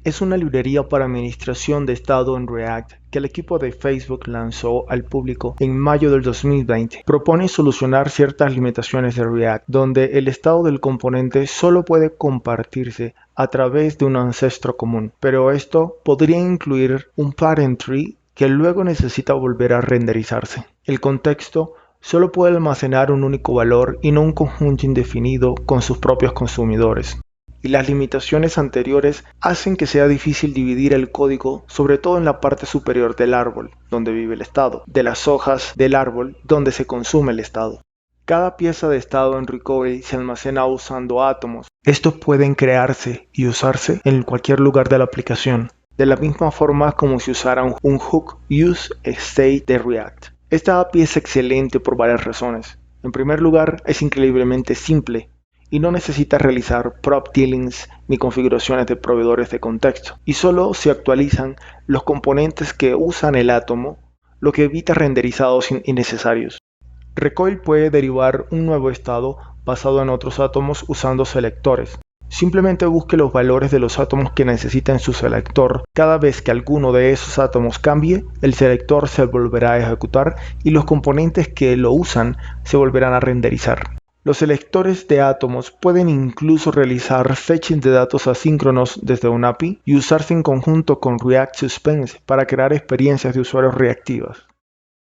es una librería para administración de estado en React que el equipo de Facebook lanzó al público en mayo del 2020. Propone solucionar ciertas limitaciones de React, donde el estado del componente solo puede compartirse a través de un ancestro común, pero esto podría incluir un parent tree que luego necesita volver a renderizarse. El contexto solo puede almacenar un único valor y no un conjunto indefinido con sus propios consumidores. Y las limitaciones anteriores hacen que sea difícil dividir el código, sobre todo en la parte superior del árbol, donde vive el estado, de las hojas del árbol, donde se consume el estado. Cada pieza de estado en Recoil se almacena usando átomos. Estos pueden crearse y usarse en cualquier lugar de la aplicación, de la misma forma como si usaran un hook useState de React. Esta API es excelente por varias razones. En primer lugar, es increíblemente simple y no necesita realizar prop dealings ni configuraciones de proveedores de contexto, y solo se actualizan los componentes que usan el átomo, lo que evita renderizados innecesarios. Recoil puede derivar un nuevo estado basado en otros átomos usando selectores. Simplemente busque los valores de los átomos que necesita en su selector. Cada vez que alguno de esos átomos cambie, el selector se volverá a ejecutar y los componentes que lo usan se volverán a renderizar. Los selectores de átomos pueden incluso realizar fetching de datos asíncronos desde un API y usarse en conjunto con React Suspense para crear experiencias de usuarios reactivas.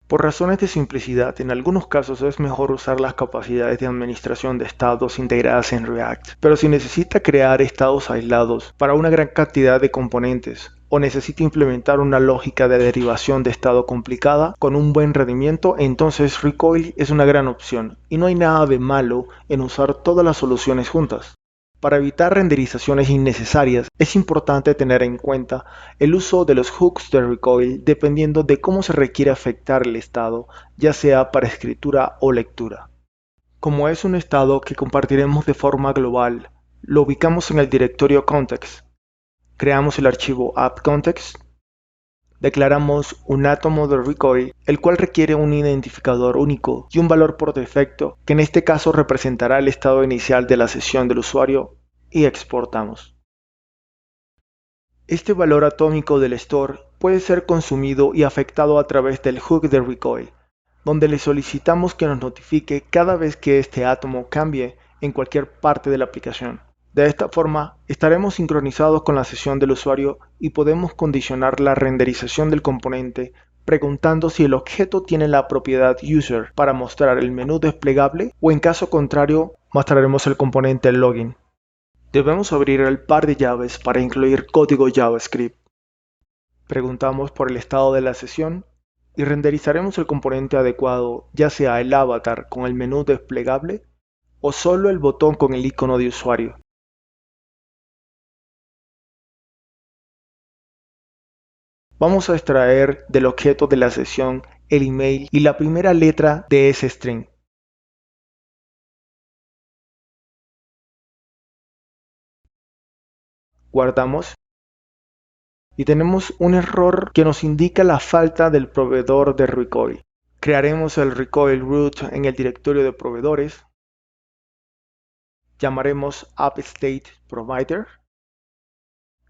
Por razones de simplicidad, en algunos casos es mejor usar las capacidades de administración de estados integradas en React, pero si necesita crear estados aislados para una gran cantidad de componentes o necesita implementar una lógica de derivación de estado complicada con un buen rendimiento, entonces Recoil es una gran opción y no hay nada de malo en usar todas las soluciones juntas. Para evitar renderizaciones innecesarias, es importante tener en cuenta el uso de los hooks de Recoil dependiendo de cómo se requiere afectar el estado, ya sea para escritura o lectura. Como es un estado que compartiremos de forma global, lo ubicamos en el directorio context. Creamos el archivo app.context. Declaramos un átomo de Recoil, el cual requiere un identificador único y un valor por defecto, que en este caso representará el estado inicial de la sesión del usuario, y exportamos. Este valor atómico del store puede ser consumido y afectado a través del hook de Recoil, donde le solicitamos que nos notifique cada vez que este átomo cambie en cualquier parte de la aplicación. De esta forma, estaremos sincronizados con la sesión del usuario y podemos condicionar la renderización del componente preguntando si el objeto tiene la propiedad user para mostrar el menú desplegable o en caso contrario mostraremos el componente login. Debemos abrir el par de llaves para incluir código JavaScript. Preguntamos por el estado de la sesión y renderizaremos el componente adecuado, ya sea el avatar con el menú desplegable o solo el botón con el icono de usuario. Vamos a extraer del objeto de la sesión el email y la primera letra de ese string. Guardamos y tenemos un error que nos indica la falta del proveedor de Recoil. Crearemos el Recoil root en el directorio de proveedores. Llamaremos AppStateProvider.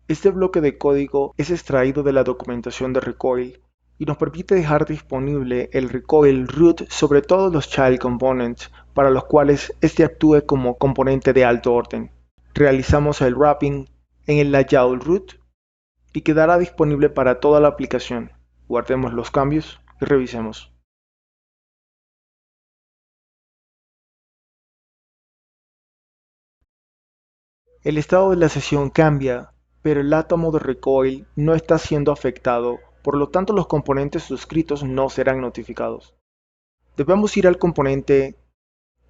Este bloque de código es extraído de la documentación de Recoil y nos permite dejar disponible el Recoil root sobre todos los child components para los cuales este actúe como componente de alto orden. Realizamos el wrapping en el layout root y quedará disponible para toda la aplicación. Guardemos los cambios y revisemos. El estado de la sesión cambia, pero el átomo de Recoil no está siendo afectado, por lo tanto los componentes suscritos no serán notificados. Debemos ir al componente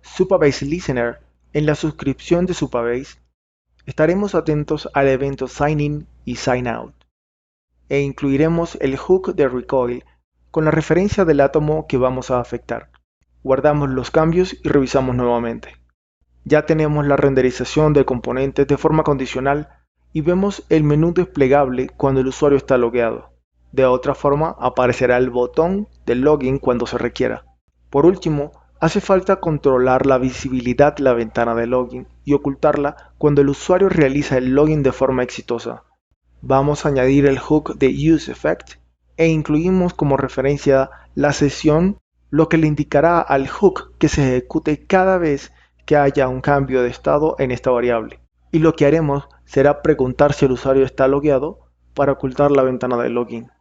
Supabase Listener. En la suscripción de Supabase, estaremos atentos al evento Sign-in y Sign-out, e incluiremos el hook de Recoil con la referencia del átomo que vamos a afectar. Guardamos los cambios y revisamos nuevamente. Ya tenemos la renderización del componente de forma condicional y vemos el menú desplegable cuando el usuario está logueado. De otra forma, aparecerá el botón de login cuando se requiera. Por último, hace falta controlar la visibilidad de la ventana de login y ocultarla cuando el usuario realiza el login de forma exitosa. Vamos a añadir el hook de useEffect e incluimos como referencia la sesión, lo que le indicará al hook que se ejecute cada vez que haya un cambio de estado en esta variable. Y lo que haremos será preguntar si el usuario está logueado para ocultar la ventana de login.